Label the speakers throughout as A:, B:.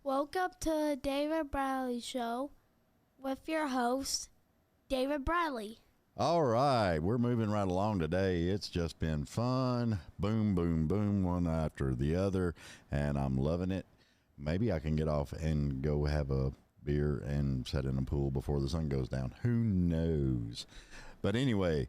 A: Welcome to the David Bradley Show with your host, David Bradley.
B: All right, we're moving right along today. It's just been fun. Boom, boom, boom, one after the other, and I'm loving it. Maybe I can get off and go have a beer and sit in a pool before the sun goes down. Who knows? But anyway,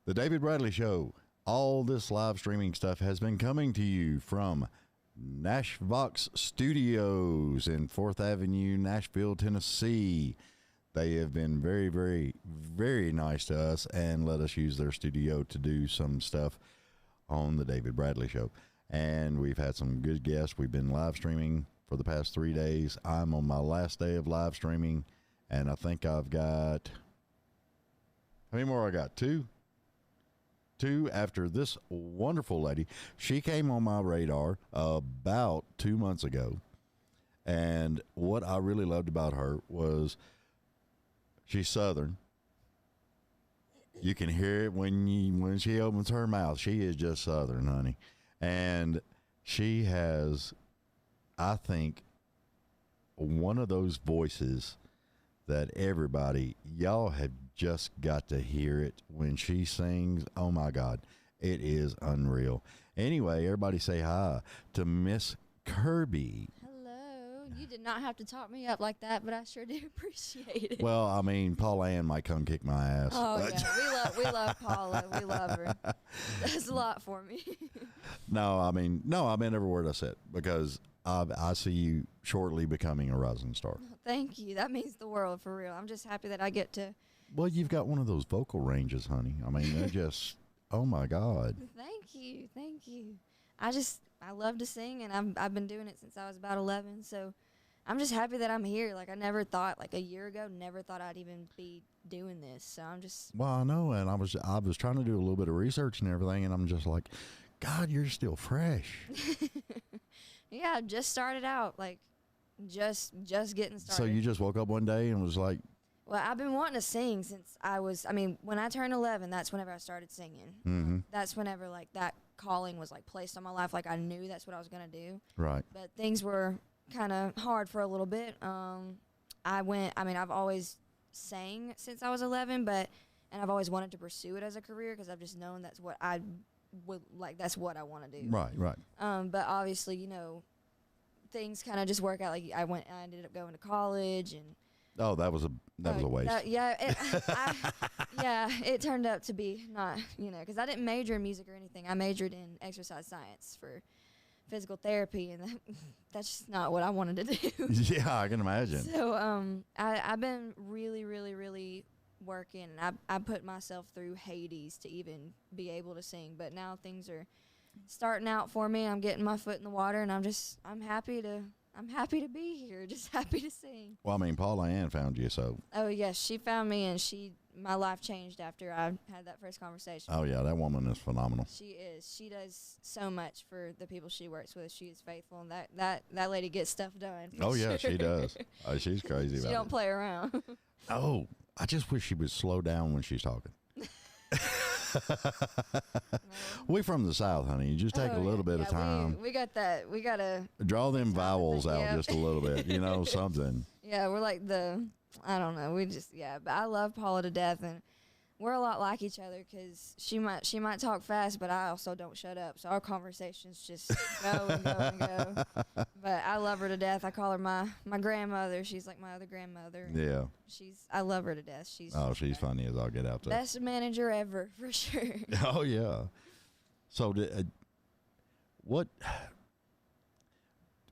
B: the David Bradley Show, all this live streaming stuff has been coming to you from Nashvox Studios in 4th Avenue, Nashville, Tennessee. They have been very, very, very nice to us and let us use their studio to do some stuff on the David Bradley Show. And we've had some good guests. We've been live streaming for the past 3 days. I'm on my last day of live streaming, and I think I've got, how many more I got? Two after this wonderful lady. She came on my radar about 2 months ago. And what I really loved about her was she's Southern. You can hear it when she opens her mouth. She is just Southern, honey. And she has, I think, one of those voices that everybody, y'all have just got to hear it when she sings. Oh my God, it is unreal. Anyway, everybody say hi to Miss Kirby.
C: Hello. You did not have to talk me up like that, but I sure do appreciate it.
B: Well, I mean, Paula Ann might come kick my ass.
C: Oh yeah, we love Paula. We love her. That's a lot for me.
B: No, I meant every word I said, because I see you shortly becoming a rising star.
C: Thank you. That means the world, for real. I'm just happy that I get to.
B: Well, you've got one of those vocal ranges, honey. I mean, they're just, oh my God.
C: Thank you. I love to sing, and I've been doing it since I was about 11. So I'm just happy that I'm here. Like, I never thought, like a year ago, I'd even be doing this. So I'm just.
B: Well, I know, and I was trying to do a little bit of research and everything, and I'm just like, God, you're still fresh.
C: Yeah, just started out, like just getting started.
B: So you just woke up one day and was like,
C: well, I've been wanting to sing since when I turned 11, that's whenever I started singing.
B: Mm-hmm.
C: That's whenever, like, that calling was, like, placed on my life. Like, I knew that's what I was going to do.
B: right.
C: But things were kind of hard for a little bit. I've always sang since I was 11, and I've always wanted to pursue it as a career because I've just known that's what I would, like, that's what I want to do.
B: Right.
C: But obviously, things kind of just work out. Like, I ended up going to college, and
B: Oh, that was a waste.
C: It turned out to be not, because I didn't major in music or anything. I majored in exercise science for physical therapy, and that's just not what I wanted to do.
B: Yeah, I can imagine.
C: So I've been really, really, really working, and I put myself through Hades to even be able to sing. But now things are starting out for me. I'm getting my foot in the water, and I'm happy to be here. Just happy to sing.
B: Well, I mean, Paula Ann found you, so.
C: Oh yes, she found me, and my life changed after I had that first conversation.
B: Oh yeah, that woman is phenomenal.
C: She is. She does so much for the people she works with. She is faithful, and that lady gets stuff done.
B: Oh yeah,
C: sure.
B: she does. She's crazy about it.
C: She don't play around.
B: Oh, I just wish she would slow down when she's talking. We from the South, honey. You just take a little bit of time.
C: We got that. We got to
B: draw them vowels out
C: yeah.
B: just a little bit, something.
C: Yeah, we're like I don't know. But I love Paula to death, and we're a lot like each other because she might talk fast, but I also don't shut up. So our conversations just go and go and go. But I love her to death. I call her my grandmother. She's like my other grandmother.
B: Yeah.
C: I love her to death. She's
B: funny as I'll get out there.
C: Best manager ever, for sure.
B: Oh yeah. So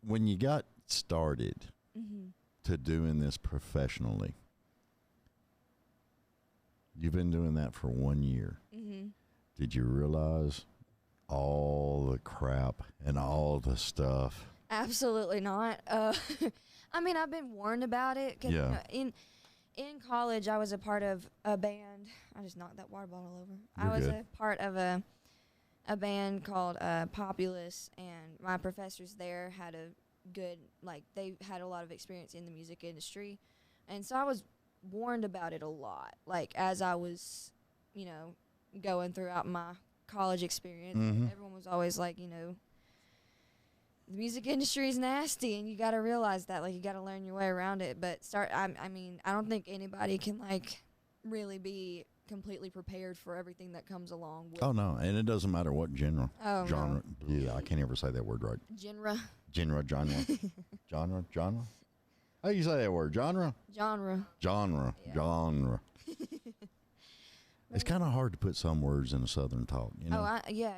B: when you got started to doing this professionally, you've been doing that for 1 year. Mm-hmm. Did you realize all the crap and all the stuff?
C: Absolutely not. I've been warned about it. 'Cause,
B: yeah.
C: In college, I was a part of a band. I just knocked that water bottle over.
B: You're
C: I was
B: good.
C: a part of a band called Populous, and my professors there had they had a lot of experience in the music industry. And so I was warned about it a lot, like as I was, going throughout my college experience.
B: Mm-hmm.
C: Everyone was always like, the music industry is nasty, and you got to realize that. Like, you got to learn your way around it. But I mean, I don't think anybody can like really be completely prepared for everything that comes along with.
B: Oh no, and it doesn't matter what genre.
C: Oh,
B: genre.
C: no.
B: Yeah, I can't ever say that word right.
C: Genre.
B: Genre. Genre. How do you say that word? Genre.
C: Yeah.
B: Genre. It's kind of hard to put some words in a Southern talk, you know.
C: I know.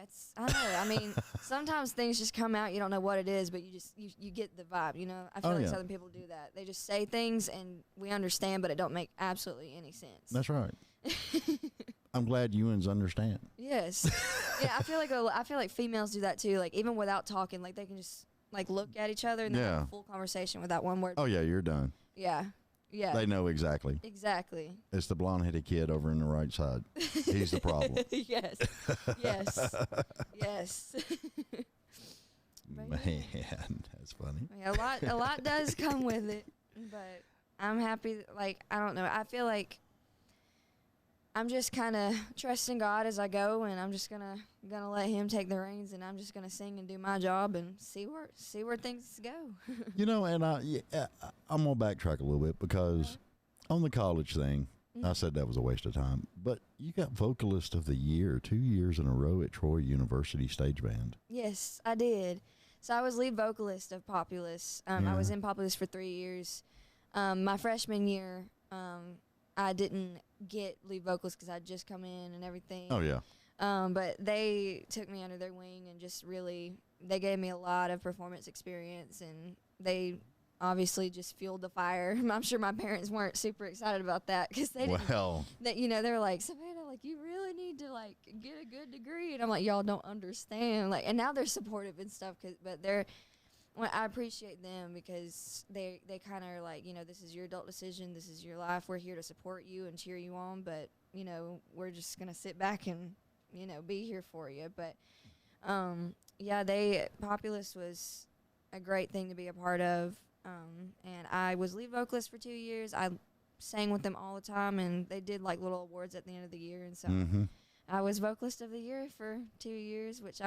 C: I mean, sometimes things just come out, you don't know what it is, but you get the vibe, you know. I feel like Southern people do that. They just say things and we understand, but it don't make absolutely any sense.
B: That's right. I'm glad humans understand.
C: Yes. Yeah, I feel like females do that too. Like, even without talking, like they can just like look at each other and have a full conversation without one word.
B: Oh yeah, you're done.
C: Yeah. Yeah.
B: They know exactly.
C: Exactly.
B: It's the blonde-headed kid over in the right side. He's the problem.
C: Yes. Yes. Yes.
B: Man, that's funny.
C: Yeah, a lot does come with it, but I'm happy. Like, I don't know. I feel like I'm just kind of trusting God as I go, and I'm just gonna let Him take the reins, and I'm just gonna sing and do my job and see where things go.
B: You know, and I'm gonna backtrack a little bit because on the college thing, I said that was a waste of time. But you got vocalist of the year 2 years in a row at Troy University Stage Band.
C: Yes, I did. So I was lead vocalist of Populous. I was in Populous for 3 years. My freshman year, I didn't get lead vocalist because I'd just come in and everything.
B: Oh yeah.
C: But they took me under their wing and just really, they gave me a lot of performance experience, and they obviously just fueled the fire. I'm sure my parents weren't super excited about that because they didn't, they were like, Savannah, like, you really need to like get a good degree. And I'm like, y'all don't understand. Like, and now they're supportive and stuff, but I appreciate them because they kind of are like, you know, this is your adult decision. This is your life. We're here to support you and cheer you on. But, you know, we're just going to sit back and, you know, be here for you. But, Populous was a great thing to be a part of. And I was lead vocalist for 2 years. I sang with them all the time, and they did like little awards at the end of the year. And so I was vocalist of the year for 2 years, which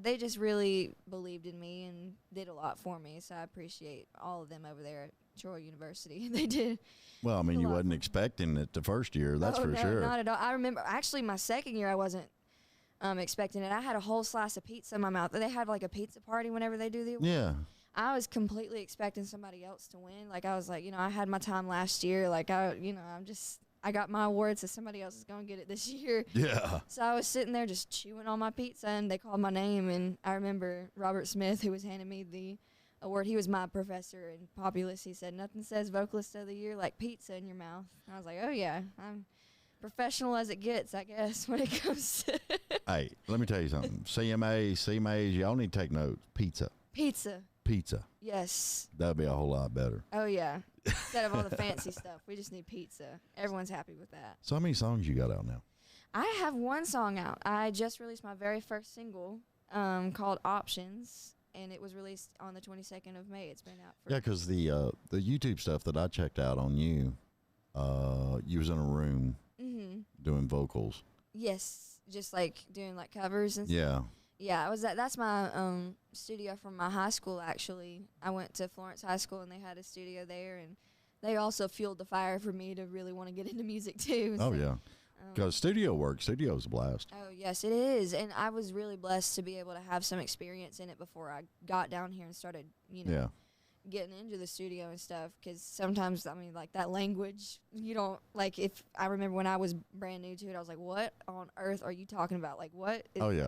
C: they just really believed in me and did a lot for me. So I appreciate all of them over there at Troy University. They did.
B: Well, I mean, you wasn't expecting it the first year, that's for sure.
C: Not at all. I remember actually my second year I wasn't expecting it. I had a whole slice of pizza in my mouth. They have like a pizza party whenever they do the awards.
B: Yeah.
C: I was completely expecting somebody else to win. Like, I was like, you know, I had my time last year. Like, I got my award, so somebody else is going to get it this year.
B: Yeah.
C: So I was sitting there just chewing on my pizza, and they called my name. And I remember Robert Smith, who was handing me the award, he was my professor in Populous. He said, nothing says vocalist of the year like pizza in your mouth. And I was like, oh, yeah, I'm professional as it gets, I guess, when it comes to
B: Hey, let me tell you something. CMAs, y'all need to take notes. Pizza.
C: Yes.
B: That'd be a whole lot better.
C: Oh, yeah. Instead of all the fancy stuff, we just need pizza. Everyone's happy with that.
B: So how many songs you got out now?
C: I have one song out. I just released my very first single called Options, and it was released on the 22nd of May. It's been out for...
B: Yeah, because the YouTube stuff that I checked out on you, you was in a room doing vocals.
C: Yes, just like doing like covers and stuff.
B: Yeah.
C: Yeah, that's my studio from my high school, actually. I went to Florence High School, and they had a studio there, and they also fueled the fire for me to really want to get into music, too.
B: Oh, yeah. Because studio's a blast.
C: Oh, yes, it is. And I was really blessed to be able to have some experience in it before I got down here and started, you know, getting into the studio and stuff. Because sometimes, I mean, like that language, you don't, like, if I remember when I was brand new to it, I was like, what on earth are you talking about? Like, what?
B: Oh, yeah.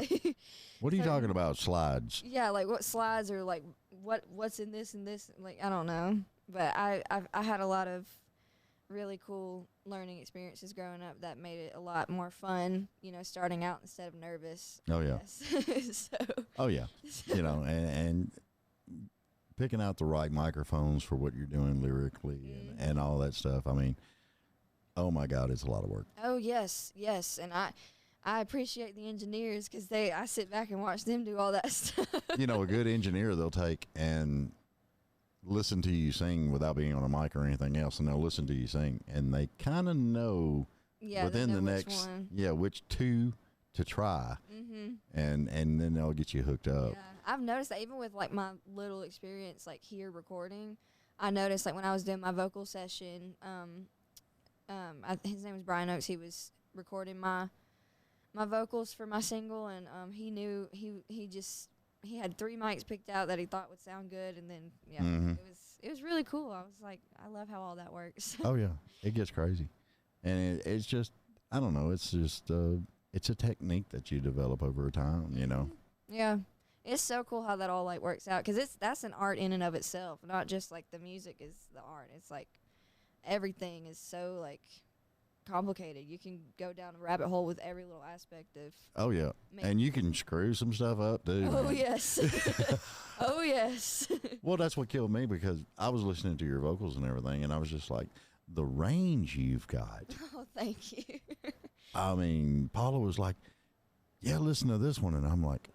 B: What are you talking about? Slides?
C: Yeah, like what slides or like what's in this and this? Like, I don't know. But I had a lot of really cool learning experiences growing up that made it a lot more fun, you know, starting out instead of nervous.
B: Oh, yeah. Oh, yeah. You know, and picking out the right microphones for what you're doing lyrically and all that stuff. I mean, oh, my God, it's a lot of work.
C: Oh, yes. And I appreciate the engineers because I sit back and watch them do all that stuff.
B: You know, a good engineer, they'll take and listen to you sing without being on a mic or anything else, and they'll listen to you sing, and they kind of know within the next, which two to try,
C: Mm-hmm.
B: and then they'll get you hooked up.
C: Yeah, I've noticed that even with like my little experience like here recording, I noticed like when I was doing my vocal session, his name was Brian Oakes. He was recording my vocals for my single, and he knew he had 3 mics picked out that he thought would sound good, and then it was really cool. I was like, I love how all that works.
B: Oh yeah, it gets crazy, and it's just I don't know. It's just it's a technique that you develop over time. You know.
C: Yeah. It's so cool how that all like works out, because that's an art in and of itself, not just like the music is the art. It's like everything is so like complicated. You can go down a rabbit hole with every little aspect of.
B: Oh yeah, and you can screw some stuff up too.
C: Oh
B: man.
C: yes. Oh yes.
B: Well, that's what killed me, because I was listening to your vocals and everything, and I was just like, the range you've got.
C: Oh, thank you.
B: I mean, Paula was like, yeah, listen to this one, and I'm like,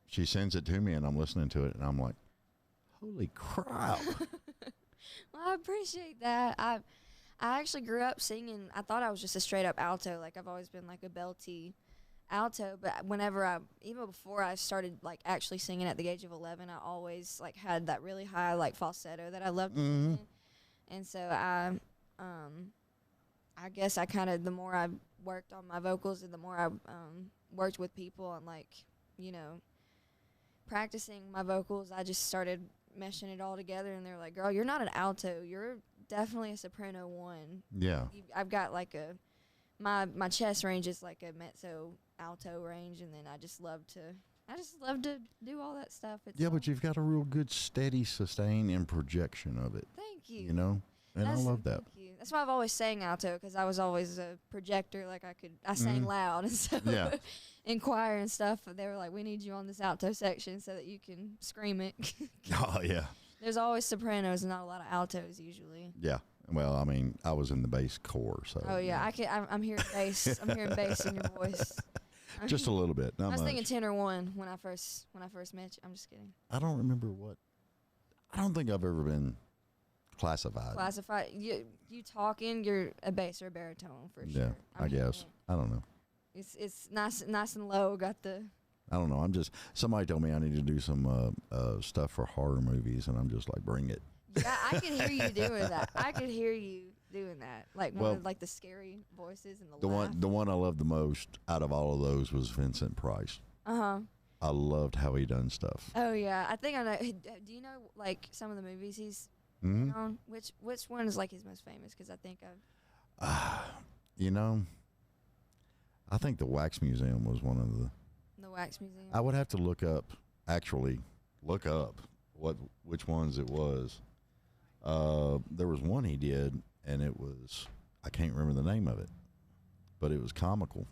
B: she sends it to me, and I'm listening to it, and I'm like, holy crap.
C: Well, I appreciate that. I actually grew up singing. I thought I was just a straight up alto. Like I've always been like a belty alto. But even before I started like actually singing at the age of 11, I always like had that really high like falsetto that I loved to sing. And so I guess I kind of, the more I worked on my vocals and the more I worked with people and like, you know, practicing my vocals, I just started meshing it all together, and they're like, girl, you're not an alto, you're definitely a soprano 1.
B: Yeah.
C: I've got like my chest range is like a mezzo alto range, and then I just love to do all that stuff.
B: Yeah, but you've got a real good steady sustain and projection of it.
C: Thank you.
B: You know? And I love that.
C: Thank you. That's why I've always sang alto, because I was always a projector. Like I sang loud, and so
B: Yeah.
C: in choir and stuff, they were like, we need you on this alto section so that you can scream it.
B: Oh, yeah.
C: There's always sopranos and not a lot of altos usually.
B: Yeah. Well, I mean, I was in the bass corps, so.
C: Oh yeah, I'm hearing bass. I'm hearing bass in your voice.
B: Just a little bit. Not
C: I was
B: much.
C: thinking tenor 1 when I first met you. I'm just kidding.
B: I don't remember what. I don't think I've ever been classified.
C: Classified. You talking? You're a bass or a baritone for sure.
B: Yeah, I
C: hearing
B: guess.
C: it.
B: I don't know.
C: It's nice and low. Got the.
B: I don't know. Somebody told me I need to do some stuff for horror movies, and I'm just like, bring it.
C: Yeah, I could hear you doing that. I could hear you doing that. Like one of like the scary voices and the laugh.
B: The one I loved the most out of all of those was Vincent Price.
C: Uh-huh.
B: I loved how he done stuff.
C: Oh yeah, I think I know. Do you know like some of the movies he's on? Which one is like his most famous? Because I think I've.
B: You know, I think the Wax Museum was one of the.
C: The Wax Museum.
B: I would have to look up which ones it was. There was one he did, and it was, I can't remember the name of it, but it was comical.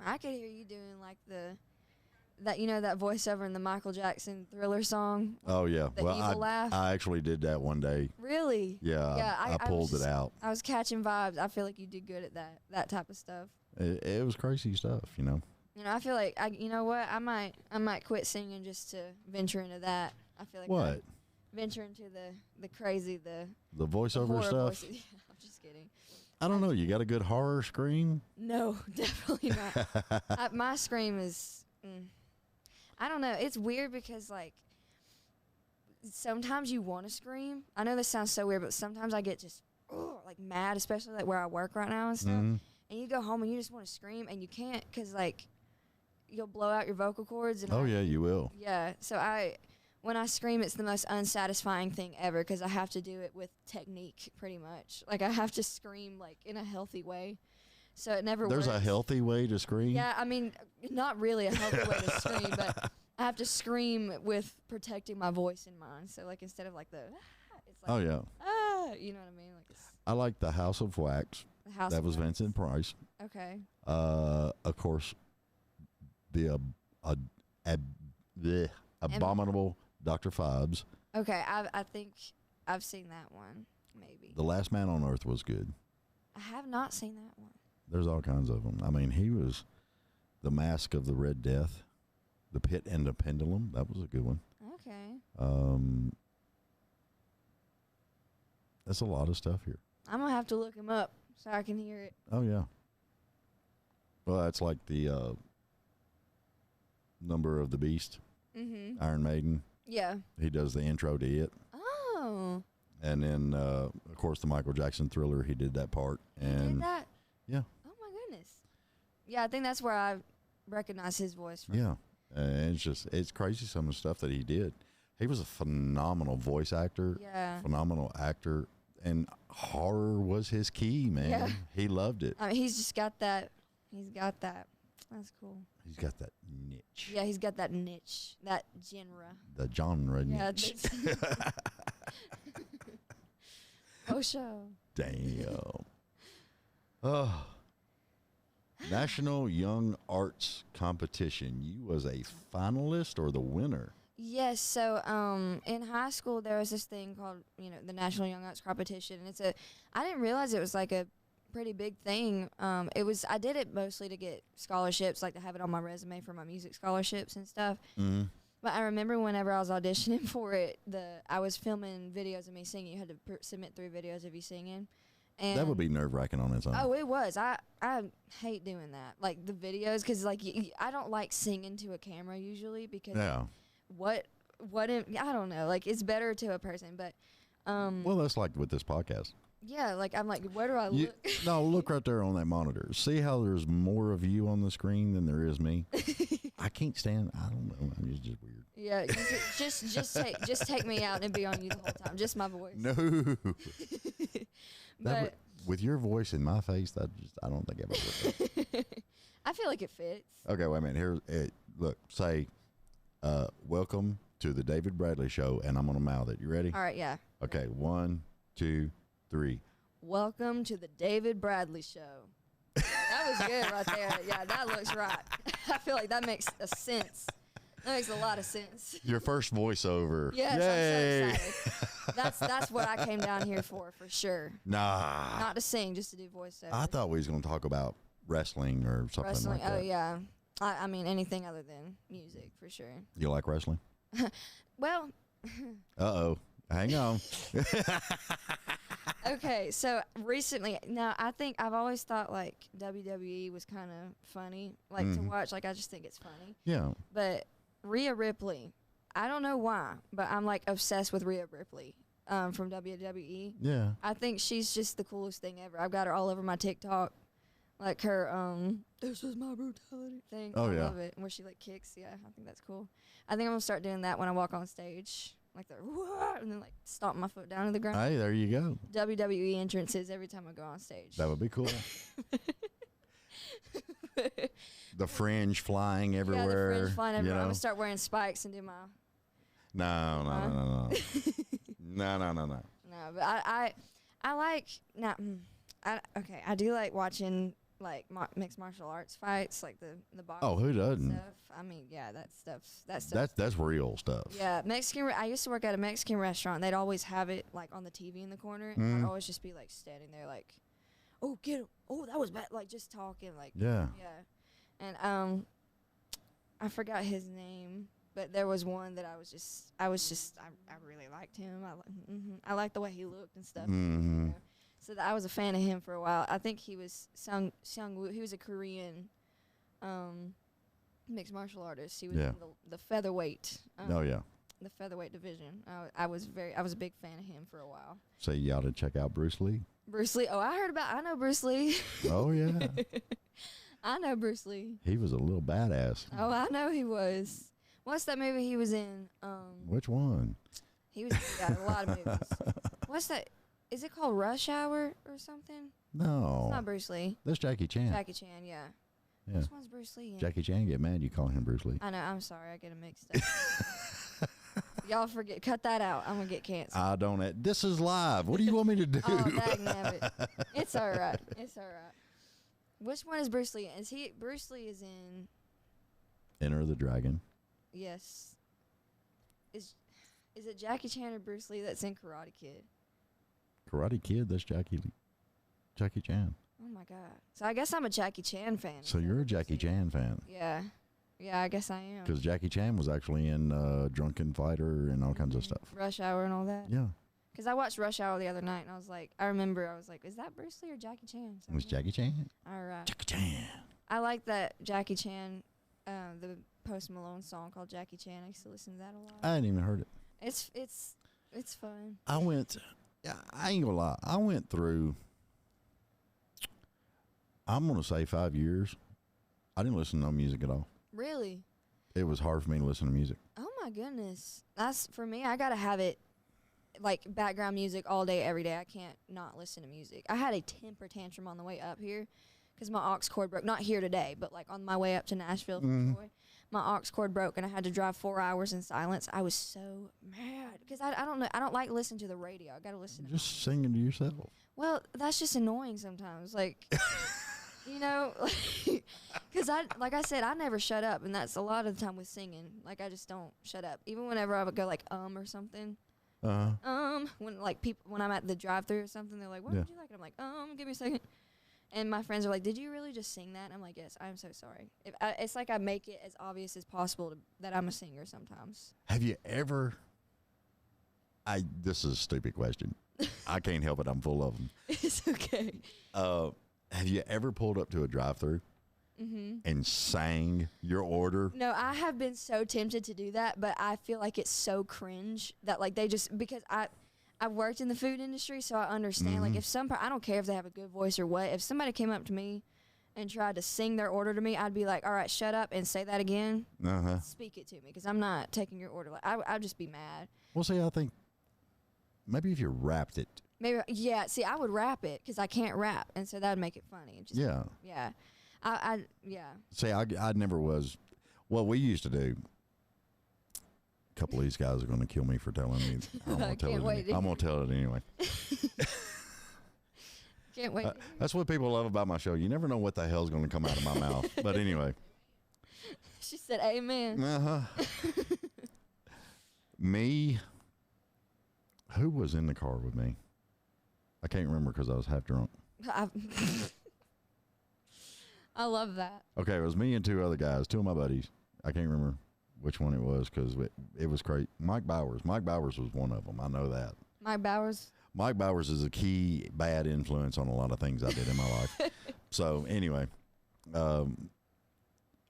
C: I could hear you doing like that voiceover in the Michael Jackson Thriller song.
B: Oh yeah,
C: The evil laugh.
B: I actually did that one day.
C: Really?
B: Yeah, I pulled it out.
C: I was catching vibes. I feel like you did good at that type of stuff.
B: It was crazy stuff, you know.
C: You know, I feel like you know what? I might quit singing just to venture into that. I feel like
B: What?
C: Venture into the crazy
B: the voiceover
C: horror
B: stuff.
C: Voices. Yeah, I'm just kidding.
B: I don't know. You got a good horror scream?
C: No, definitely not. My scream is. I don't know. It's weird because like sometimes you want to scream. I know this sounds so weird, but sometimes I get just like mad, especially like where I work right now and stuff.
B: Mm-hmm.
C: And you go home and you just want to scream and you can't because like you'll blow out your vocal cords. And
B: Oh yeah, you will.
C: Yeah. So when I scream, it's the most unsatisfying thing ever because I have to do it with technique pretty much. Like I have to scream like in a healthy way. So it never
B: There's
C: works.
B: a healthy way to scream?
C: Yeah, I mean, not really a healthy way to scream, but I have to scream with protecting my voice in mind. So like instead of like the it's like
B: Oh yeah.
C: You know what I mean? Like it's
B: I like the House of Wax.
C: the house.
B: That
C: of
B: was
C: Wax.
B: Vincent Price.
C: Okay.
B: Of course, the abominable Dr. Phibes.
C: Okay, I think I've seen that one, maybe.
B: The Last Man on Earth was good.
C: I have not seen that one.
B: There's all kinds of them. I mean, he was the Mask of the Red Death, the Pit and the Pendulum. That was a good one.
C: Okay.
B: That's a lot of stuff here.
C: I'm gonna have to look him up so I can hear it.
B: Oh yeah. Well, that's like the Number of the Beast, Iron Maiden.
C: Yeah.
B: He does the intro to it.
C: Oh.
B: And then, of course, the Michael Jackson Thriller, he did that part. And
C: He did that?
B: Yeah.
C: Oh, my goodness. Yeah, I think that's where I recognize his voice from.
B: Yeah. It's crazy some of the stuff that he did. He was a phenomenal voice actor.
C: Yeah.
B: Phenomenal actor. And horror was his key, man.
C: Yeah.
B: He loved it.
C: I mean, he's just got that. He's got that. That's cool.
B: He's got that niche.
C: Yeah, he's got that niche, that genre.
B: The genre
C: Yeah,
B: niche.
C: Oh, show.
B: Damn. Oh. National Young Arts Competition. You was a finalist or the winner?
C: Yes. So, in high school, there was this thing called, the National Young Arts Competition. And I didn't realize it was like a pretty big thing. I did it mostly to get scholarships, like to have it on my resume for my music scholarships and stuff.
B: Mm-hmm.
C: But I remember whenever I was auditioning for it, I was filming videos of me singing. You had to submit 3 videos of you singing. And
B: That would be nerve-wracking on its own.
C: Oh, it was. I hate doing that, like the videos, because like I don't like singing to a camera usually because what if, I don't know, like it's better to a person, but
B: well, that's like with this podcast.
C: yeah, like I'm like, where do I look?
B: No, look right there on that monitor. See how there's more of you on the screen than there is me? I can't stand. I don't know. It's just weird.
C: Yeah, just take me out and be on you the whole time, just my voice.
B: No.
C: But
B: with your voice in my face, I don't think I would work.
C: I feel like it fits.
B: Okay, wait a minute. Look, say, welcome to the David Bradley Show, and I'm gonna mouth it. You ready?
C: All right, yeah.
B: Okay, 1, 2, 3.
C: Welcome to the David Bradley Show. That was good right there. Yeah, that looks right. I feel like that makes a sense. That makes a lot of sense.
B: Your first voiceover.
C: Yes,
B: Yay.
C: I'm so excited. That's what I came down here for sure.
B: Nah.
C: Not to sing, just to do voiceover.
B: I thought we was gonna talk about wrestling or something
C: Wrestling.
B: like that.
C: Oh yeah. I mean anything other than music for sure.
B: You like wrestling?
C: Well.
B: Uh-oh. Hang on.
C: Okay, so recently, now I think I've always thought like WWE was kind of funny, like to watch. Like I just think it's funny.
B: Yeah.
C: But Rhea Ripley, I don't know why, but I'm like obsessed with Rhea Ripley from WWE.
B: Yeah.
C: I think she's just the coolest thing ever. I've got her all over my TikTok, like her "This is my brutality" thing.
B: Oh,
C: I
B: yeah.
C: love it. Where she like kicks. Yeah, I think that's cool. I think I'm gonna start doing that when I walk on stage, like the and then like stomp my foot down to the ground.
B: Hey, there you go.
C: WWE entrances every time I go on stage.
B: That would be cool. The fringe flying everywhere.
C: Yeah, the fringe flying everywhere.
B: You
C: I'm
B: know?
C: gonna start wearing spikes and do my.
B: No. No.
C: No, but I like okay. I do like watching like mixed martial arts fights, like the boxing.
B: Oh, who doesn't?
C: Stuff. I mean, yeah, that stuff.
B: That's real stuff.
C: Yeah, Mexican. I used to work at a Mexican restaurant. They'd always have it like on the TV in the corner, and I'd always just be like standing there, like, "Oh, get him! Oh, that was bad!" Like just talking, like,
B: Yeah.
C: And I forgot his name, but there was one that I really liked him. I liked the way he looked and stuff.
B: Mm-hmm.
C: You know? So I was a fan of him for a while. I think he was Seung-woo. He was a Korean mixed martial artist. He was in the featherweight.
B: Oh yeah.
C: The featherweight division. I was a big fan of him for a while.
B: So you ought to check out Bruce Lee.
C: Bruce Lee. Oh, I know Bruce Lee.
B: Oh yeah.
C: I know Bruce Lee.
B: He was a little badass.
C: Oh, I know he was. What's that movie he was in?
B: Which one?
C: He was in a lot of movies. What's that? Is it called Rush Hour or something?
B: No.
C: It's not Bruce Lee.
B: That's Jackie Chan.
C: Jackie Chan, yeah.
B: Yeah.
C: Which one's Bruce Lee in?
B: Jackie Chan get mad, you call him Bruce Lee.
C: I know. I'm sorry. I get him mixed up. Y'all forget. Cut that out. I'm going to get canceled.
B: I don't. This is live. What do you want me to do?
C: Oh, dagnabbit. It's all right. It's all right. Which one is Bruce Lee in? Bruce Lee is in...
B: Enter the Dragon.
C: Yes. Is it Jackie Chan or Bruce Lee that's in Karate Kid?
B: Karate Kid, that's Jackie Chan.
C: Oh my God. So I guess I'm a Jackie Chan fan.
B: So you're a Jackie Chan fan.
C: Yeah. Yeah, I guess I am.
B: Because Jackie Chan was actually in Drunken Fighter and all kinds of stuff.
C: Rush Hour and all that.
B: Yeah.
C: Because I watched Rush Hour the other night and I was like, is that Bruce Lee or Jackie Chan? So
B: It was Jackie Chan.
C: all right.
B: Jackie Chan.
C: I like that Jackie Chan, the Post Malone song called Jackie Chan. I used to listen to that a lot.
B: I hadn't even heard it.
C: It's fun.
B: I ain't gonna lie. I went through, I'm gonna say 5 years. I didn't listen to no music at all.
C: Really?
B: It was hard for me to listen to music.
C: Oh my goodness. That's for me. I gotta have it like background music all day, every day. I can't not listen to music. I had a temper tantrum on the way up here because my aux cord broke. Not here today, but like on my way up to Nashville from Troy, my aux cord broke and I had to drive 4 hours in silence. I was so mad because I don't know. I don't like listening to the radio. I gotta listen to
B: Just singing to yourself.
C: Well, that's just annoying sometimes. Like, you know, because like I said, I never shut up, and that's a lot of the time with singing. Like, I just don't shut up. Even whenever I would go like or something. When I'm at the drive-thru or something, they're like, "What would you like?" And I'm like, give me a second. And my friends are like, "Did you really just sing that?" And I'm like, "Yes, I'm so sorry." It's like I make it as obvious as possible that I'm a singer sometimes.
B: Have you ever? This is a stupid question. I can't help it. I'm full of them.
C: It's okay.
B: Have you ever pulled up to a drive-thru and sang your order?
C: No, I have been so tempted to do that, but I feel like it's so cringe that like they just because I've worked in the food industry, so I understand. Like if I don't care if they have a good voice or what. If somebody came up to me and tried to sing their order to me, I'd be like, "All right, shut up and say that again. Speak it to me, because I'm not taking your order." Like I'd just be mad.
B: Well, see, I think maybe if you rapped it.
C: Maybe, yeah. See, I would rap it because I can't rap, and so that would make it funny. Just,
B: yeah.
C: Yeah. Yeah.
B: See, I never was. What we used to do. A couple of these guys are going to kill me for telling me. I'm going to tell it anyway.
C: Can't wait.
B: That's what people love about my show. You never know what the hell's going to come out of my mouth. But anyway.
C: She said, "Amen."
B: Me. Who was in the car with me? I can't remember because I was half drunk.
C: I love that.
B: Okay, it was me and two other guys, two of my buddies. I can't remember which one it was because it was great. Mike Bowers. Mike Bowers was one of them. I know that.
C: Mike Bowers?
B: Mike Bowers is a key bad influence on a lot of things I did in my life. So, anyway,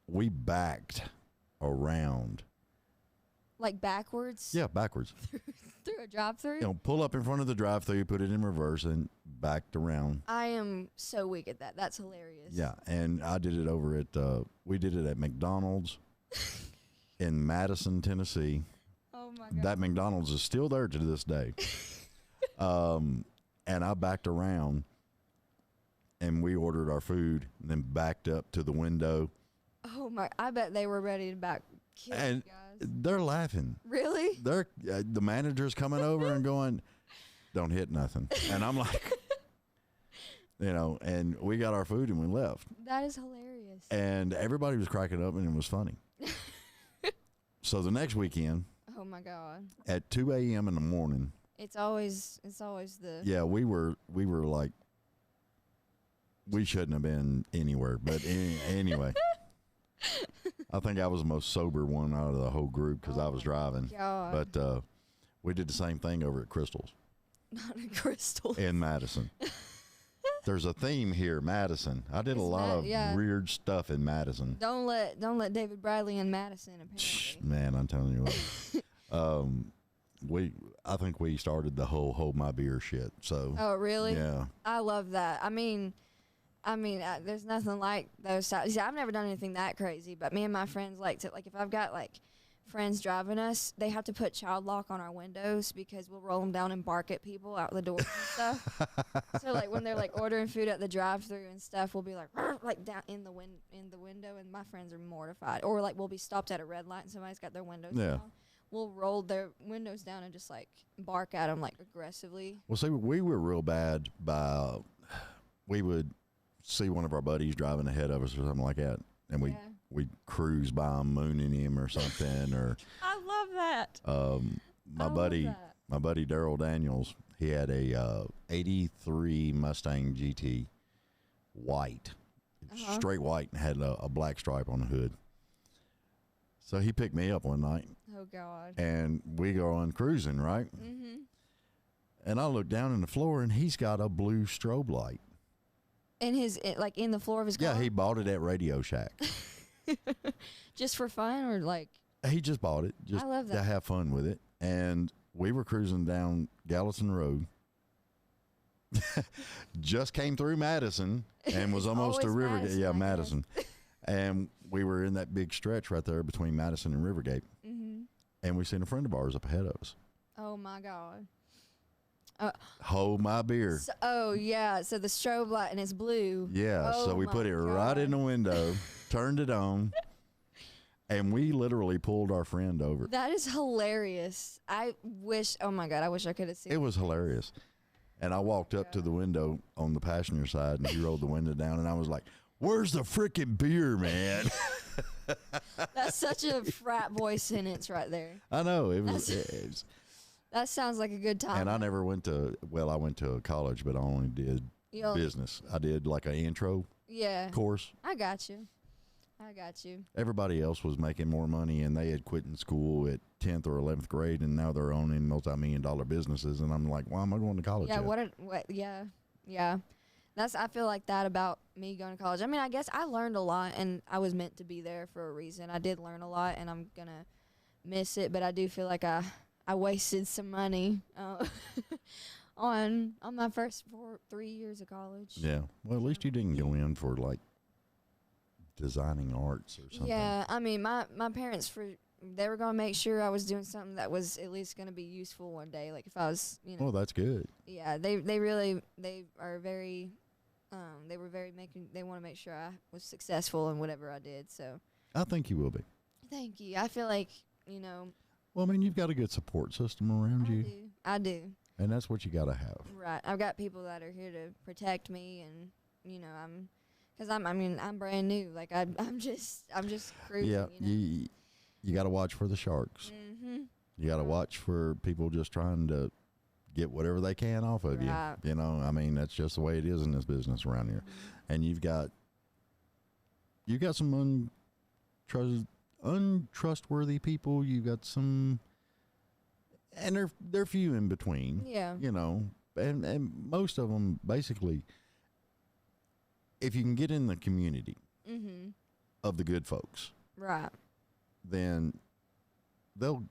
B: we backed around.
C: Like backwards?
B: Yeah, backwards.
C: Through a drive-thru?
B: You know, pull up in front of the drive-thru, put it in reverse, and backed around.
C: I am so weak at that. That's hilarious.
B: Yeah, and I did it over at, we did it at McDonald's in Madison, Tennessee.
C: Oh, my God.
B: That McDonald's is still there to this day. And I backed around, and we ordered our food, and then backed up to the window.
C: Oh, my. I bet they were ready to kill you guys.
B: They're laughing.
C: Really?
B: They're the manager's coming over and going, "Don't hit nothing." And I'm like, you know, and we got our food and we left.
C: That is hilarious.
B: And everybody was cracking up and it was funny. So the next weekend.
C: Oh my God.
B: At 2 a.m. in the morning.
C: It's always the.
B: Yeah, we were like, we shouldn't have been anywhere, but anyway. I think I was the most sober one out of the whole group because I was driving.
C: God.
B: But we did the same thing over at Crystal's.
C: Not at Crystal's.
B: In Madison. There's a theme here, Madison. I did a lot of weird stuff in Madison.
C: Don't let David Bradley in Madison, apparently.
B: Man, I'm telling you what. I think we started the whole hold my beer shit. So.
C: Oh, really?
B: Yeah.
C: I love that. I mean, there's nothing like those. See, I've never done anything that crazy, but me and my friends like to, like, if I've got like friends driving us, they have to put child lock on our windows because we'll roll them down and bark at people out the doors and stuff. So like when they're like ordering food at the drive-thru and stuff, we'll be like down in the window, and my friends are mortified. Or like we'll be stopped at a red light and somebody's got their windows down. We'll roll their windows down and just like bark at them like aggressively.
B: Well, see, we were real bad by we would see one of our buddies driving ahead of us or something like that, and we'd cruise by him, mooning him or something. Or
C: I love that.
B: My buddy Daryl Daniels, he had a 83 Mustang GT, white, straight white, and had a black stripe on the hood. So he picked me up one night.
C: Oh God!
B: And we go on cruising, right? Mm-hmm. And I look down in the floor, and he's got a blue strobe light.
C: in his like in the floor of his car.
B: Yeah, he bought it at Radio Shack.
C: Just for fun or like.
B: He just bought it just
C: I love
B: to
C: that.
B: have fun with it. And we were cruising down Gallatin Road. Just came through Madison and was almost to
C: Always
B: Rivergate.
C: Madison,
B: Yeah,
C: I guess.
B: Madison. And we were in that big stretch right there between Madison and Rivergate.
C: Mm-hmm.
B: And we seen a friend of ours up ahead of us.
C: Oh my God.
B: Hold my beer.
C: So, oh yeah. So the strobe light and it's blue.
B: Yeah, so
C: Oh
B: we put
C: my
B: it right in the
C: God.
B: window, turned it on, and we literally pulled our friend over.
C: That is hilarious. I wish. Oh my God. I wish I could have seen.
B: It was hilarious. And I walked up to the window on the passenger side, and he rolled the window down, and I was like, "Where's the freaking beer, man?"
C: That's such a frat boy sentence right there.
B: I know it was,
C: That sounds like a good time.
B: and I never went to. Well, I went to college, but I only did
C: You know,
B: business. I did like an intro
C: yeah.
B: course.
C: I got you. I got you.
B: Everybody else was making more money, and they had quit in school at 10th or 11th grade, and now they're owning multi-million-dollar businesses. And I'm like, why am I going to college?
C: Yeah.
B: yet?
C: What? Yeah. Yeah. I feel like that about me going to college. I mean, I guess I learned a lot, and I was meant to be there for a reason. I did learn a lot, and I'm gonna miss it. But I do feel like I wasted some money on my first 3 years of college.
B: Yeah. Well, at least you didn't go in for like designing arts or something.
C: Yeah, I mean, my parents they were gonna make sure I was doing something that was at least gonna be useful one day. Like if I was, you know.
B: Well, that's good.
C: Yeah, they are very, they were very they want to make sure I was successful in whatever I did. So
B: I think you will be.
C: thank you. I feel like you know.
B: Well, I mean, you've got a good support system around you,
C: I do.
B: and that's what you got to have.
C: Right. I've got people that are here to protect me, and you know, I'm brand new. Like I'm just cruising.
B: Yeah,
C: You know?
B: you got to watch for the sharks.
C: Mm-hmm.
B: You got to watch for people just trying to get whatever they can off of
C: Right.
B: you. You know, I mean, that's just the way it is in this business around here. And you've got some untrustworthy people. You've got some, and they're few in between.
C: Yeah.
B: You know, and most of them basically, if you can get in the community
C: Mm-hmm.
B: of the good folks,
C: Right.
B: then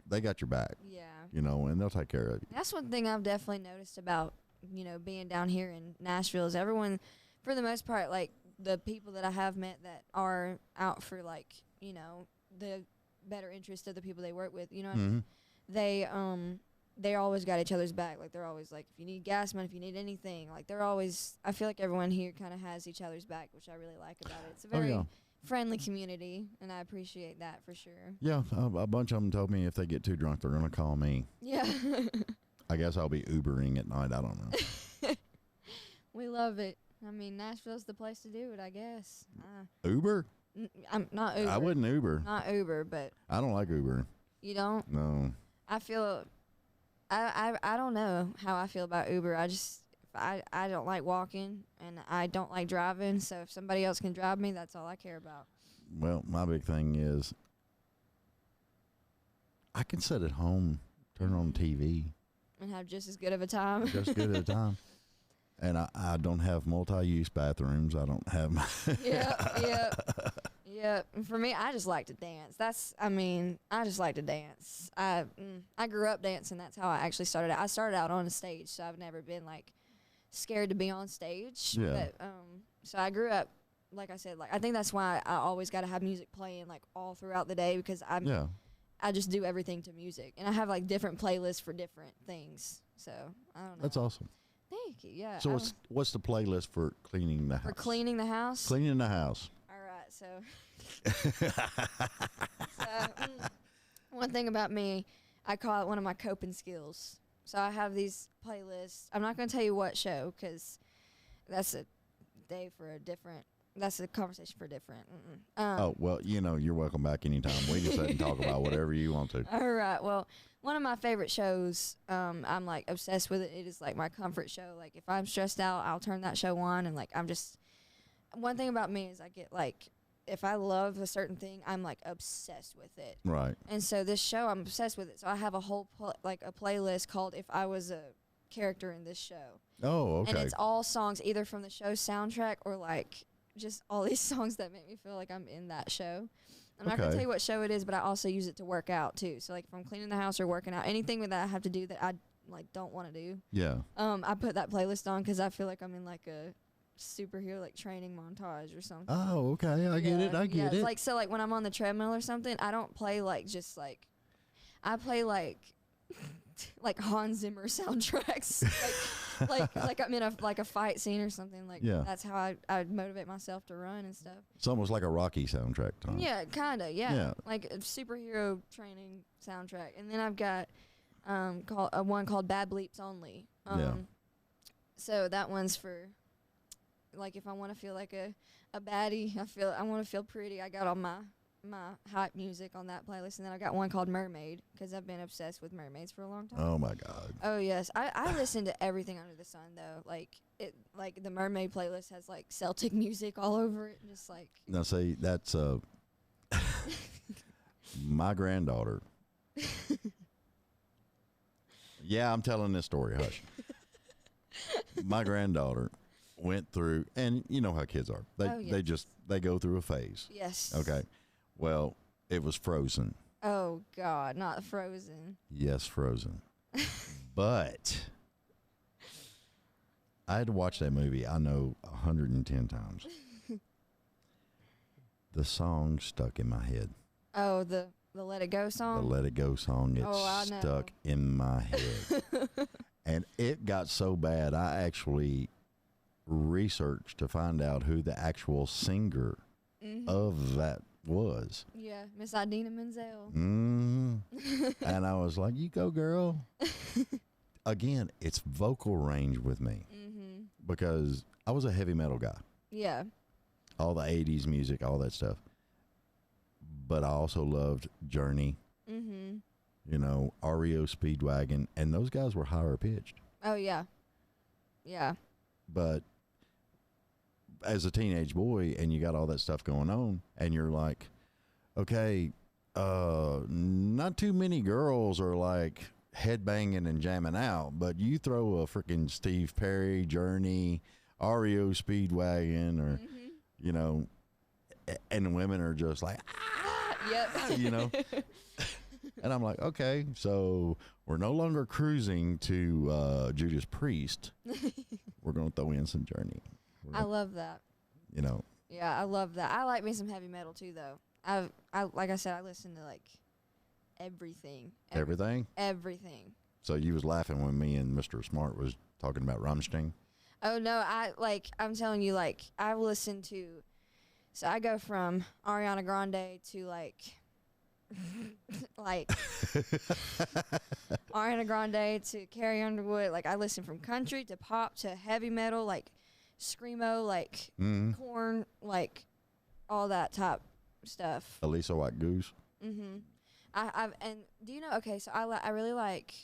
B: they got your back.
C: Yeah.
B: You know, and they'll take care of you.
C: That's one thing I've definitely noticed about, you know, being down here in Nashville is everyone, for the most part, like the people that I have met that are out for like, you know, the better interest of the people they work with, you know what I mean? They always got each other's back. Like they're always like, if you need gas money, if you need anything, like they're always, I feel like everyone here kind of has each other's back, which I really like about it. It's a very
B: yeah.
C: friendly community, and I appreciate that for sure.
B: Yeah, a bunch of them told me if they get too drunk, they're going to call me.
C: Yeah.
B: I guess I'll be Ubering at night. I don't know.
C: We love it. I mean, Nashville's the place to do it, I guess.
B: Uber?
C: I'm not Uber.
B: I wouldn't Uber.
C: Not Uber, but
B: I don't like Uber.
C: you don't.
B: No.
C: I feel. I don't know how I feel about Uber. I don't like walking and I don't like driving. So if somebody else can drive me, that's all I care about.
B: Well, my big thing is I can sit at home, turn on TV,
C: And have just as good of a time.
B: just good at a time. And I don't have multi-use bathrooms. I don't have my
C: Yeah. And for me, I just like to dance. I just like to dance. I grew up dancing. That's how I actually started out. I started out on a stage, so I've never been like scared to be on stage.
B: Yeah.
C: But, so I grew up, like I said, like I think that's why I always got to have music playing like all throughout the day because I just do everything to music, and I have like different playlists for different things. So I don't know.
B: That's awesome.
C: Thank you. Yeah.
B: So what's the playlist for cleaning the house?
C: for cleaning the house?
B: Cleaning the house.
C: All right, so, one thing about me, I call it one of my coping skills. So I have these playlists. I'm not going to tell you what show because that's a day for a different. That's a conversation for different.
B: Oh, well, you're welcome back anytime. We just sit and talk about whatever you want to.
C: All right. Well, one of my favorite shows, I'm like obsessed with it. It is like my comfort show. Like if I'm stressed out, I'll turn that show on, and like one thing about me is I get like, if I love a certain thing, I'm like obsessed with it.
B: Right.
C: And so this show, I'm obsessed with it. So I have a whole a playlist called "If I Was a character in this show.
B: Oh, okay.
C: And it's all songs either from the show soundtrack or like just all these songs that make me feel like I'm in that show. I'm not gonna
B: Okay.
C: tell you what show it is, but I also use it to work out too. So like if I'm cleaning the house or working out, anything that I have to do that I like don't want to do,
B: Yeah.
C: I put that playlist on because I feel like I'm in like a superhero like training montage or something.
B: Oh, okay. I get it. I get
C: It's
B: it.
C: like so like when I'm on the treadmill or something, I don't play like just like I play like like Hans Zimmer soundtracks. like I'm in a fight scene or something. Like
B: Yeah.
C: that's how I motivate myself to run and stuff.
B: It's almost like a Rocky soundtrack, Tom.
C: Yeah, kinda. Yeah.
B: Yeah.
C: Like a superhero training soundtrack. And then I've got one called Bad Bleeps Only.
B: Yeah.
C: So that one's for like if I want to feel like a baddie, I want to feel pretty. I got all my hype music on that playlist, and then I got one called Mermaid because I've been obsessed with mermaids for a long time.
B: Oh my God.
C: Oh yes, I listen to everything under the sun though. Like the Mermaid playlist has like Celtic music all over it, just like
B: Now, see, that's my granddaughter. Yeah, I'm telling this story. Hush. My granddaughter went through, and you know how kids are. They go through a phase.
C: yes.
B: Okay. Well, it was Frozen.
C: Oh God, not Frozen.
B: Yes, Frozen. But I had to watch that movie, I know, 110 times. The song stuck in my head.
C: Oh, the Let It Go
B: The
C: song.
B: Let It Go song, it
C: I know.
B: stuck in my head. And it got so bad, I actually researched to find out who the actual singer of that was.
C: Yeah, Miss Idina Menzel.
B: And I was like, you go, girl. Again, it's vocal range with me because I was a heavy metal guy.
C: Yeah.
B: All the 80s music, all that stuff. But I also loved Journey, you know, REO Speedwagon, and those guys were higher pitched.
C: Oh yeah. Yeah.
B: But as a teenage boy and you got all that stuff going on and you're like, okay, not too many girls are like headbanging and jamming out, but you throw a freaking Steve Perry, Journey, REO Speedwagon, or, you know, and the women are just like,
C: Yep.
B: you know. And I'm like, okay, so we're no longer cruising to Judas Priest. We're going to throw in some Journey.
C: I love that.
B: You know.
C: Yeah, I love that. I like me some heavy metal too, though. I like I said, I listen to like everything.
B: Everything?
C: Everything.
B: So you was laughing when me and Mr. Smart was talking about Rammstein?
C: Oh no, I'm telling you, like I listen to. So I go from Ariana Grande to like Ariana Grande to Carrie Underwood. Like I listen from country to pop to heavy metal, like screamo, like Korn, like all that type stuff.
B: Elisa White Goose.
C: I've and do you know? Okay, so I really like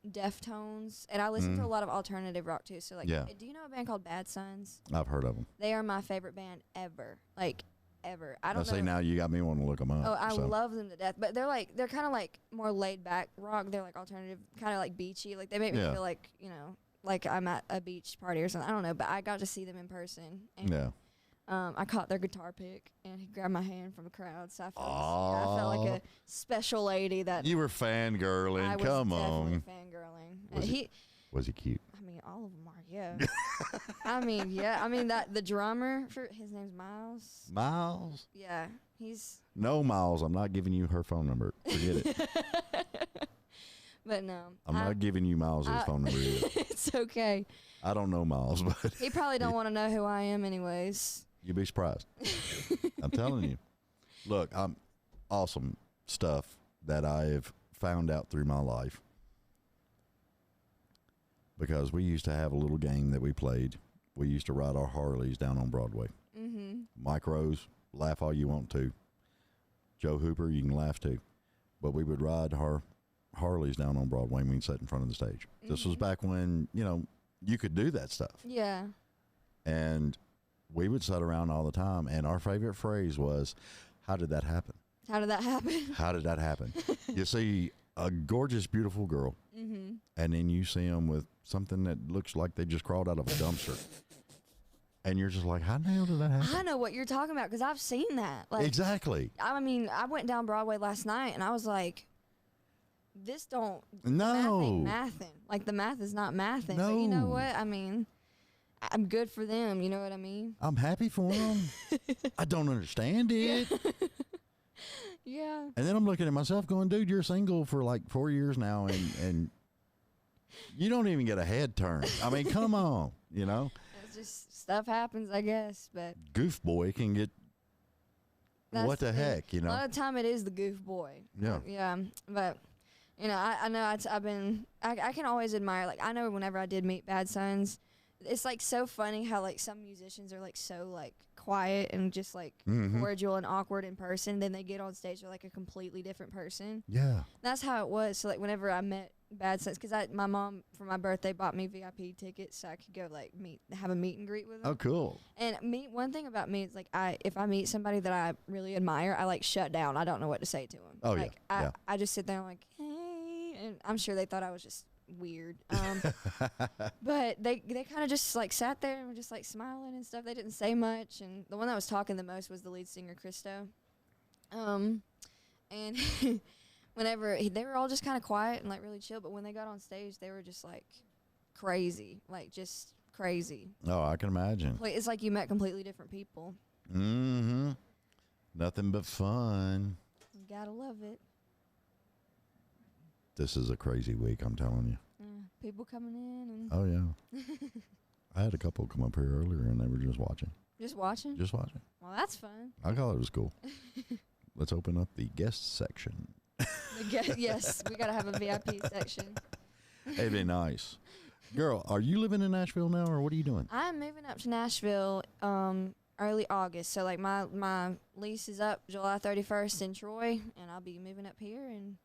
C: Deftones, and I listen to a lot of alternative rock too. So like,
B: Yeah.
C: do you know a band called Bad Sons?
B: I've heard of them.
C: They are my favorite band ever. Like ever. I
B: I
C: don't know.
B: see, now you got me wanting to look them up.
C: Oh, I
B: so.
C: love them to death. But they're kind of like more laid back rock. They're like alternative, kind of like beachy. Like they make me
B: Yeah.
C: feel like, you know, like I'm at a beach party or something. I don't know, but I got to see them in person. And,
B: Yeah.
C: I caught their guitar pick, and he grabbed my hand from the crowd. So I felt like a special lady that
B: You were fangirling.
C: I was
B: Come
C: definitely
B: on.
C: fangirling.
B: Was
C: And
B: Was he cute?
C: I mean, all of them are, yeah. I mean, yeah. I mean, that the drummer, his name's Miles.
B: Miles?
C: Yeah, he's.
B: No, Miles. I'm not giving you her phone number. Forget it.
C: But no.
B: I'm not giving you Miles' phone number either.
C: It's okay.
B: I don't know Miles, but
C: He probably don't want to know who I am anyways.
B: you'd be surprised. I'm telling you. Look, I'm awesome stuff that I've found out through my life. Because we used to have a little game that we played. We used to ride our Harleys down on Broadway. Mike Rose, laugh all you want to. Joe Hooper, you can laugh too. But we would ride our Harleys down on Broadway and we'd sit in front of the stage. This was back when, you know, you could do that stuff.
C: Yeah.
B: And we would sit around all the time. And our favorite phrase was, how did that happen?
C: How did that happen?
B: How did that happen? You see, a gorgeous, beautiful girl,
C: Mm-hmm.
B: and then you see them with something that looks like they just crawled out of a dumpster. And you're just like, how the hell did that happen?
C: I know what you're talking about because I've seen that. Like,
B: Exactly.
C: I mean, I went down Broadway last night and I was like, this don't
B: No.
C: math ain't mathing. Like the math is not mathing. But you know
B: No.
C: what? I mean, I'm good for them. You know what I mean?
B: I'm happy for them. I don't understand it.
C: Yeah.
B: And then I'm looking at myself going, dude, you're single for like 4 years now, and you don't even get a head turn. I mean, come on, you know?
C: It's just stuff happens, I guess. But
B: Goof boy can get,
C: that's
B: what the
C: thing.
B: heck, you
C: A
B: know?
C: lot of time it is the goof boy.
B: Yeah.
C: Yeah. But, you know, I know I can always admire, like, I know whenever I did meet Bad Sons, it's like so funny how like some musicians are like so like quiet and just like
B: Mhm.
C: cordial and awkward in person. Then they get on stage, they're like a completely different person.
B: Yeah.
C: That's how it was. So like whenever I met Bad Sons, because my mom for my birthday bought me VIP tickets so I could go like have a meet and greet with them.
B: Oh, cool.
C: And one thing about me is like if I meet somebody that I really admire, I like shut down. I don't know what to say to them.
B: Oh, yeah,
C: like,
B: yeah.
C: I just sit there and like, hey, and I'm sure they thought I was just weird. But they kind of just like sat there and were just like smiling and stuff. They didn't say much. And the one that was talking the most was the lead singer, Christo. And whenever they were all just kind of quiet and like really chill, but when they got on stage, they were just like crazy, like just crazy.
B: Oh, I can imagine.
C: It's like you met completely different people.
B: Mm-hmm. Nothing but fun.
C: You gotta love it.
B: This is a crazy week, I'm telling you.
C: People coming in and
B: Oh, yeah. I had a couple come up here earlier, and they were just watching.
C: just watching.
B: Just watching.
C: Well, that's fun.
B: I thought it was cool. Let's open up the guest section.
C: Yes, we gotta have a VIP section.
B: It'd be nice. Girl, are you living in Nashville now, or what are you doing?
C: I'm moving up to Nashville early August. So like my lease is up July 31st in Troy, and I'll be moving up here and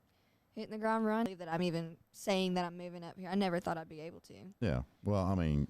C: hitting the ground running. I believe that I'm even saying that I'm moving up here. I never thought I'd be able to.
B: Yeah. Well, I mean,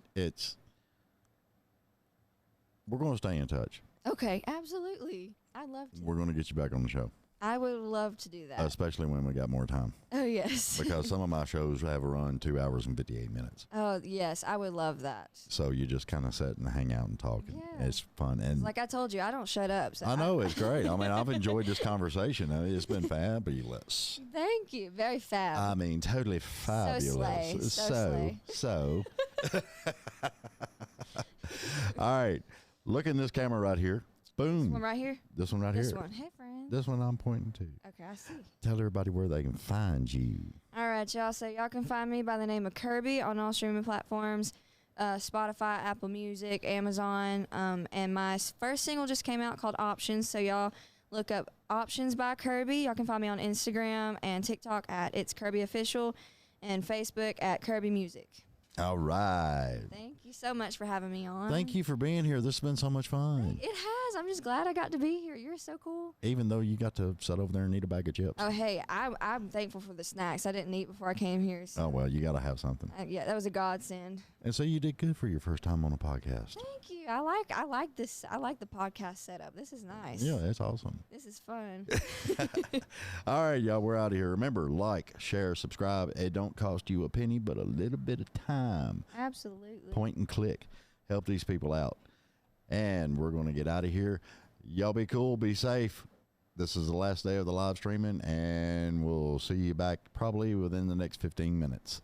B: we're going to stay in touch.
C: Okay, absolutely. I'd love to.
B: We're going to get you back on the show,
C: I would love to do that.
B: especially when we got more time,
C: Oh, yes.
B: because some of my shows have a run 2 hours and 58 minutes.
C: Oh, yes, I would love that.
B: So you just kind of sit and hang out and talk. And
C: Yeah.
B: It's fun. And
C: Like I told you, I don't shut up. So
B: I know it's great. I mean, I've enjoyed this conversation. I mean, it's been fabulous.
C: Thank you. Very fab.
B: I mean, totally fabulous.
C: slay. So slay.
B: So. All right. Look in this camera right here. Boom.
C: This one right here?
B: This one right
C: This
B: here.
C: one. Hey, friend.
B: This one I'm pointing to.
C: Okay, I see.
B: Tell everybody where they can find you.
C: All right, y'all. So y'all can find me by the name of Kirby on all streaming platforms, Spotify, Apple Music, Amazon. And my first single just came out called Options. So y'all look up Options by Kirby. Y'all can find me on Instagram and TikTok at It's Kirby Official and Facebook at Kirby Music.
B: All right.
C: Thank you so much for having me on.
B: Thank you for being here. This has been so much fun.
C: It has. I'm just glad I got to be here. You're so cool.
B: Even though you got to sit over there and eat a bag of chips.
C: Oh, hey, I'm thankful for the snacks. I didn't eat before I came here. So,
B: Oh, well, you got to have something.
C: yeah, that was a godsend.
B: And so you did good for your first time on a podcast.
C: Thank you. I like this. I like the podcast setup. This is nice.
B: Yeah, it's awesome.
C: This is fun.
B: All right, y'all, we're out of here. Remember, like, share, subscribe. It don't cost you a penny, but a little bit of time.
C: Absolutely.
B: Point and click. Help these people out. And we're going to get out of here. Y'all be cool. Be safe. This is the last day of the live streaming, and we'll see you back probably within the next 15 minutes.